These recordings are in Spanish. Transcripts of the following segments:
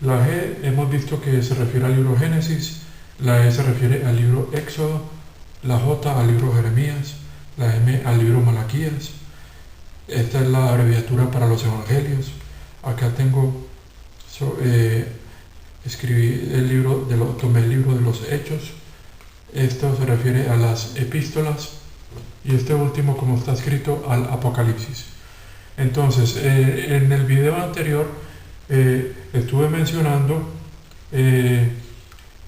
La G hemos visto que se refiere al libro Génesis, la E se refiere al libro Éxodo, la J al libro Jeremías, la M al libro Malaquías. Esta es la abreviatura para los evangelios. Acá escribí tomé el libro de los Hechos. Esto se refiere a las epístolas y este último, como está escrito, al Apocalipsis. Entonces, en el video anterior estuve mencionando,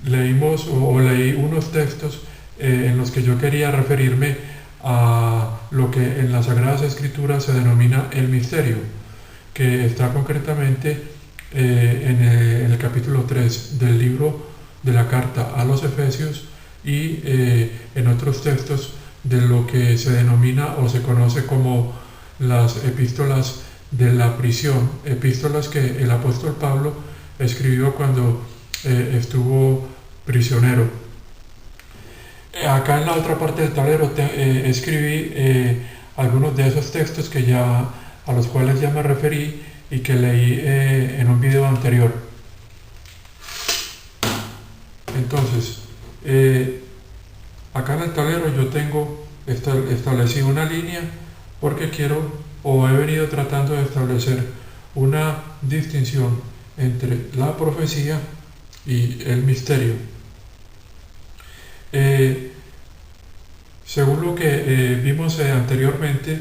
leí unos textos en los que yo quería referirme a lo que en las Sagradas Escrituras se denomina el misterio, que está concretamente en el capítulo 3 del libro de la carta a los Efesios y en otros textos de lo que se denomina o se conoce como las epístolas de la prisión, epístolas que el apóstol Pablo escribió cuando estuvo prisionero. Acá en la otra parte del tablero escribí algunos de esos textos a los cuales ya me referí y que leí en un video anterior. Entonces, acá en el tablero yo tengo establecido una línea porque he venido tratando de establecer una distinción entre la profecía y el misterio. Según lo que vimos anteriormente,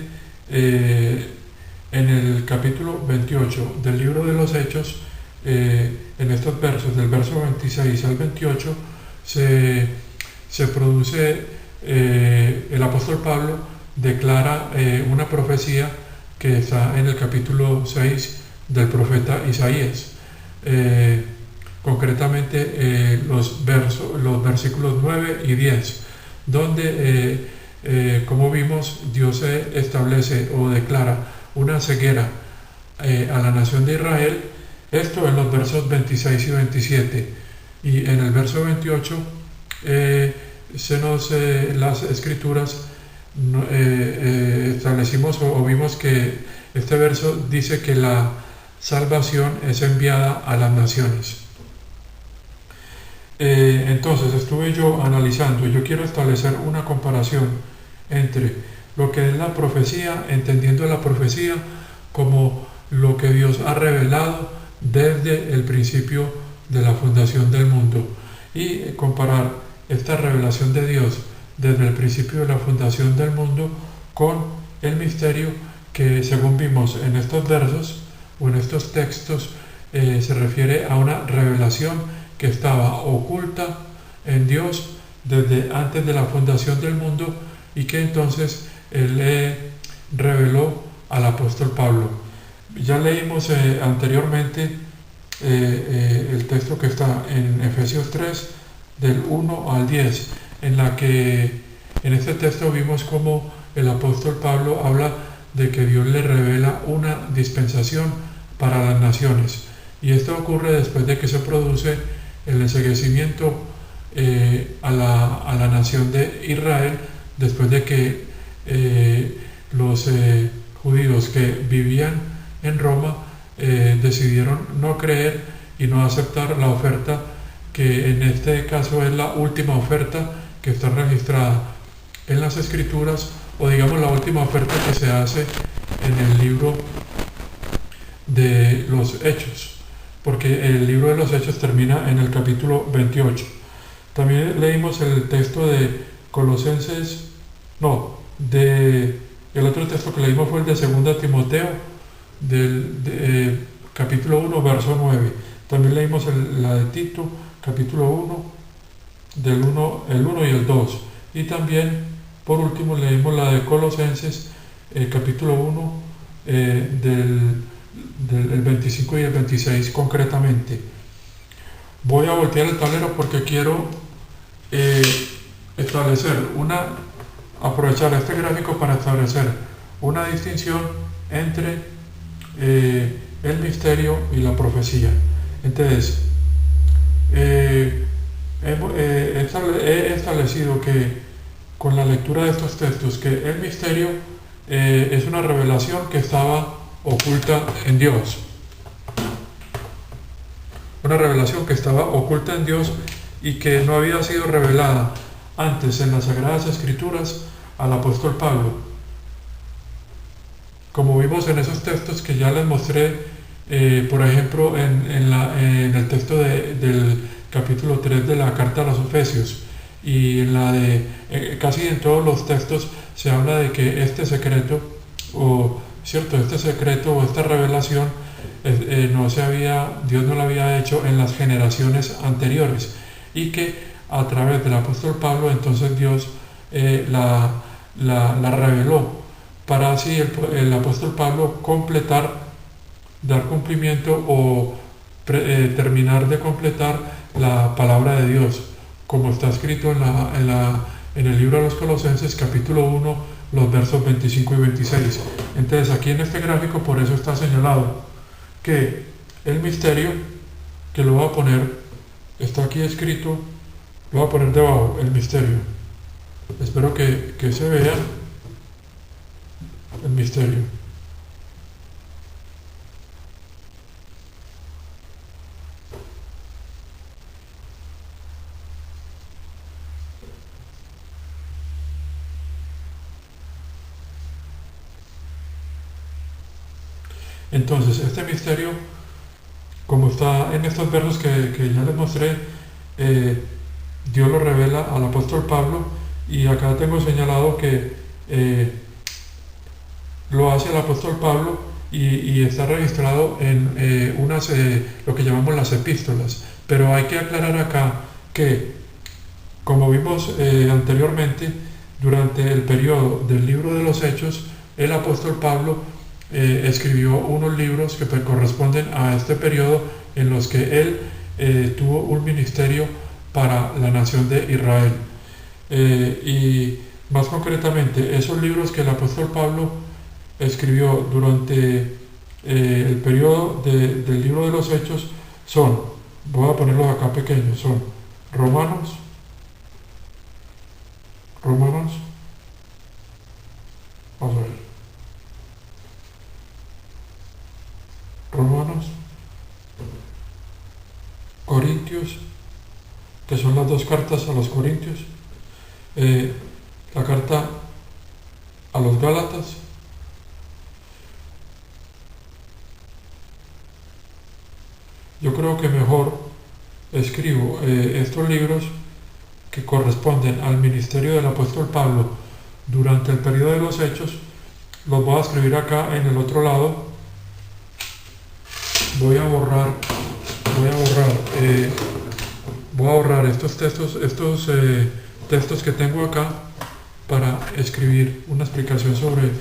en el capítulo 28 del libro de los Hechos, en estos versos, del verso 26 al 28, se produce, el apóstol Pablo declara una profecía que está en el capítulo 6 del profeta Isaías. Concretamente los versículos 9 y 10, donde, como vimos, Dios establece o declara una ceguera a la nación de Israel, esto en los versos 26 y 27, y en el verso 28 las escrituras establecimos o vimos que este verso dice que la salvación es enviada a las naciones. Entonces estuve yo analizando, yo quiero establecer una comparación entre lo que es la profecía, entendiendo la profecía como lo que Dios ha revelado desde el principio de la fundación del mundo, y comparar esta revelación de Dios desde el principio de la fundación del mundo con el misterio que, según vimos en estos versos o en estos textos, se refiere a una revelación que estaba oculta en Dios desde antes de la fundación del mundo y que entonces Él le reveló al apóstol Pablo. Ya leímos anteriormente el texto que está en Efesios 3 del 1 al 10, en este texto vimos cómo el apóstol Pablo habla de que Dios le revela una dispensación para las naciones, y esto ocurre después de que se produce el enceguecimiento a la nación de Israel, después de que los judíos que vivían en Roma decidieron no creer y no aceptar la oferta, que en este caso es la última oferta que está registrada en las escrituras, o digamos la última oferta que se hace en el libro de los Hechos, porque el libro de los Hechos termina en el capítulo 28. También leímos el texto de Colosenses, el otro texto que leímos fue el de 2 Timoteo, del capítulo 1, verso 9. También leímos la de Tito, capítulo 1, el 1 y el 2. Y también, por último, leímos la de Colosenses, capítulo 1, del 25 y el 26 concretamente. Voy a voltear el tablero porque quiero aprovechar este gráfico para establecer una distinción entre el misterio y la profecía. Entonces, he establecido que con la lectura de estos textos que el misterio es una revelación que estaba oculta en Dios. una revelación que estaba oculta en Dios y que no había sido revelada antes en las Sagradas Escrituras al apóstol Pablo. Como vimos en esos textos que ya les mostré, por ejemplo, en el texto del capítulo 3 de la carta a los Efesios, y en la de casi en todos los textos se habla de que este secreto o esta revelación Dios no lo había hecho en las generaciones anteriores, y que a través del apóstol Pablo entonces Dios la reveló para así el apóstol Pablo dar cumplimiento o terminar de completar la palabra de Dios, como está escrito en el libro de los Colosenses, capítulo 1, los versos 25 y 26. Entonces aquí en este gráfico por eso está señalado que el misterio, que lo voy a poner, está aquí escrito, lo voy a poner debajo, el misterio. Espero que se vea el misterio. Entonces, este misterio, como está en estos versos que ya les mostré, Dios lo revela al apóstol Pablo, y acá tengo señalado que lo hace el apóstol Pablo y está registrado en lo que llamamos las epístolas. Pero hay que aclarar acá que, como vimos anteriormente, durante el periodo del libro de los Hechos, el apóstol Pablo escribió unos libros que corresponden a este periodo en los que él tuvo un ministerio para la nación de Israel. Y más concretamente, esos libros que el apóstol Pablo escribió durante el periodo del libro de los Hechos son, voy a ponerlos acá pequeños, son Romanos, vamos a ver, Romanos, Corintios, que son las dos cartas a los Corintios, la carta a los Gálatas, yo creo que mejor escribo estos libros que corresponden al ministerio del apóstol Pablo durante el periodo de los Hechos, los voy a escribir acá en el otro lado. Voy a borrar estos textos que tengo acá para escribir una explicación sobre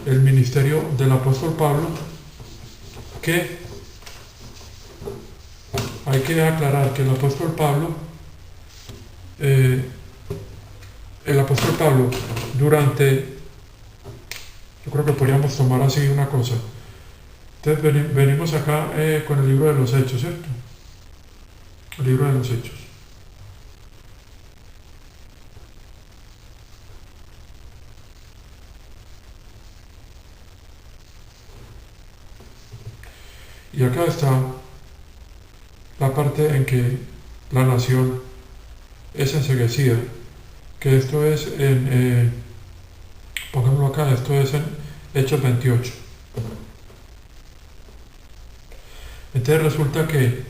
el ministerio del apóstol Pablo, que hay que aclarar que el apóstol Pablo durante, yo creo que podríamos tomar así una cosa. Entonces venimos acá con el libro de los Hechos, ¿cierto? El libro de los Hechos. Y acá está la parte en que la nación es enceguecida, que esto es pongámoslo acá, esto es en Hechos 28. Entonces resulta que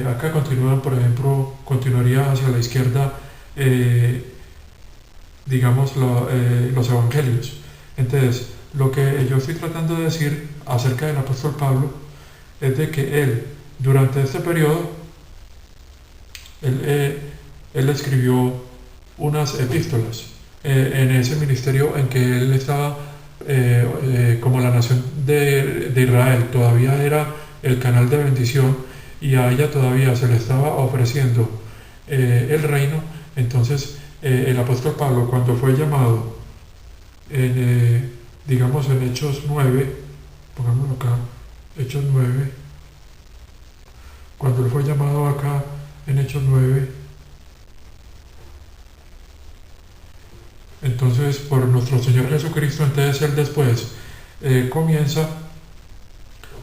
acá continuaría hacia la izquierda, digamos, los evangelios. Entonces, lo que yo estoy tratando de decir acerca del apóstol Pablo es de que él, durante este periodo, él escribió unas epístolas en ese ministerio en que él estaba como la nación de Israel, todavía era el canal de bendición, y a ella todavía se le estaba ofreciendo el reino. Entonces el apóstol Pablo, cuando fue llamado digamos en Hechos 9, pongámoslo acá, Hechos 9, cuando él fue llamado acá en Hechos 9, entonces por nuestro Señor Jesucristo, entonces él después comienza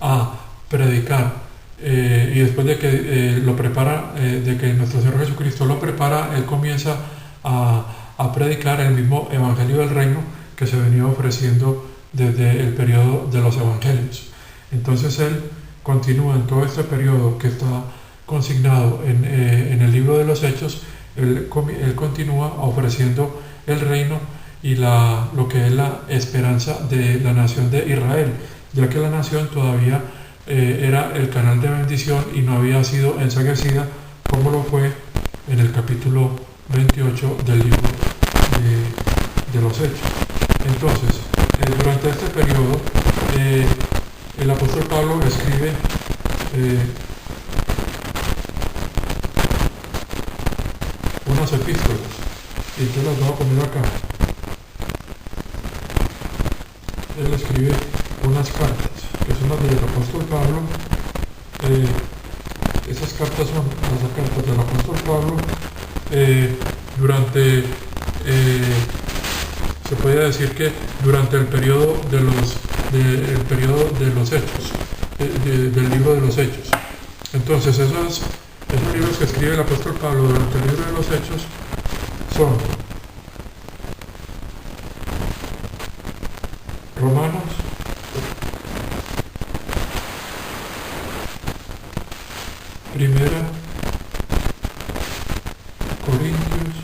a predicar y después de que lo prepara, de que nuestro Señor Jesucristo lo prepara, Él comienza a predicar el mismo Evangelio del Reino que se venía ofreciendo desde el periodo de los Evangelios. Entonces Él continúa en todo este periodo que está consignado en el libro de los Hechos. Él continúa ofreciendo el reino y lo que es la esperanza de la nación de Israel, ya que la nación todavía era el canal de bendición y no había sido enceguecida como lo fue en el capítulo 28 del libro de los Hechos. Entonces, durante este periodo, el apóstol Pablo escribe unas epístolas, y yo las voy a poner acá. Él escribe unas cartas, que son las del apóstol Pablo. Esas cartas son las cartas del apóstol Pablo durante, se puede decir que durante el periodo de los Hechos, del libro de los Hechos. Entonces esos libros que escribe el apóstol Pablo durante el libro de los Hechos son Romanos, Primera, Corintios,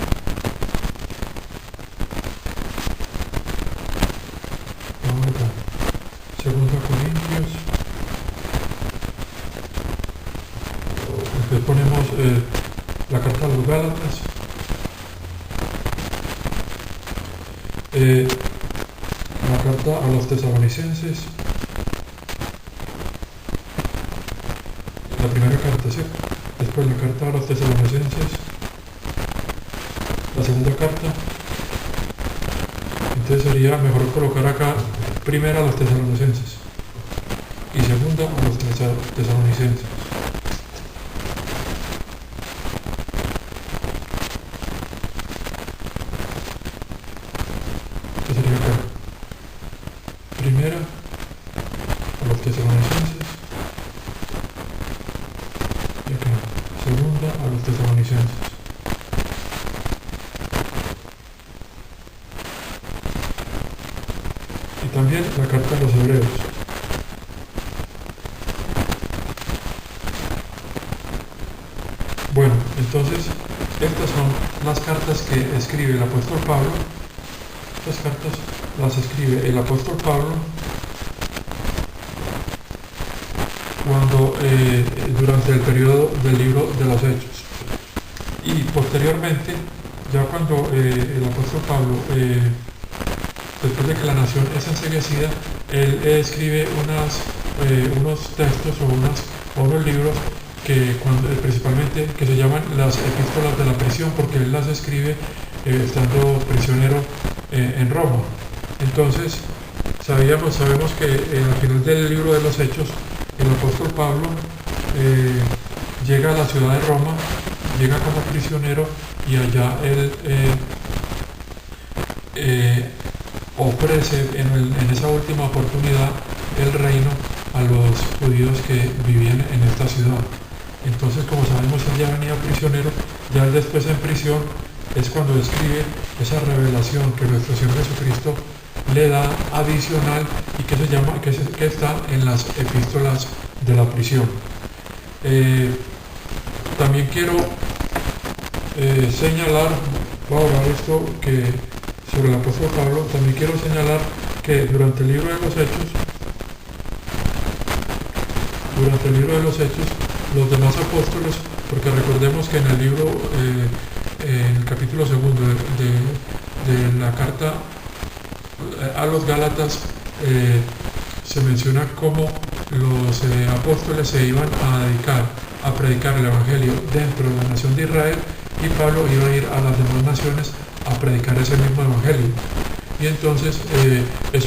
Segunda Corintios, después ponemos la carta a los Gálatas, la carta a los Tesalonicenses, la primera carta, ¿sí? Después la carta a los Tesalonicenses, la segunda carta. Entonces sería mejor colocar acá primera a los Tesalonicenses y segunda a los Tesalonicenses. Esto sería acá. Primera a los Tesalonicenses y acá. Segunda a los Tesalonicenses. Y también la carta a los Hebreos. Bueno, entonces estas son las cartas que escribe el apóstol Pablo. Estas cartas las escribe el apóstol Pablo cuando durante el periodo del libro de los Hechos. Y posteriormente, ya cuando el apóstol Pablo, después de que la nación es enceguecida, él escribe unos textos o unos libros que principalmente que se llaman las epístolas de la prisión, porque él las escribe estando prisionero en Roma. Entonces sabemos que al final del libro de los Hechos el apóstol Pablo llega a la ciudad de Roma, llega como prisionero, y allá él ofrece en esa última oportunidad el reino a los judíos que vivían en esta ciudad. Entonces, como sabemos, él ya venía prisionero, ya después en prisión es cuando escribe esa revelación que nuestro Señor Jesucristo le da adicional y que está en las epístolas de la prisión. También quiero señalar, ahora esto que sobre el apóstol Pablo, también quiero señalar que durante el libro de los Hechos, los demás apóstoles, porque recordemos que en el libro, en el capítulo 2 de la carta a los Gálatas, se menciona cómo los apóstoles se iban a dedicar a predicar el Evangelio dentro de la nación de Israel, y Pablo iba a ir a las demás naciones a predicar ese mismo Evangelio. Y entonces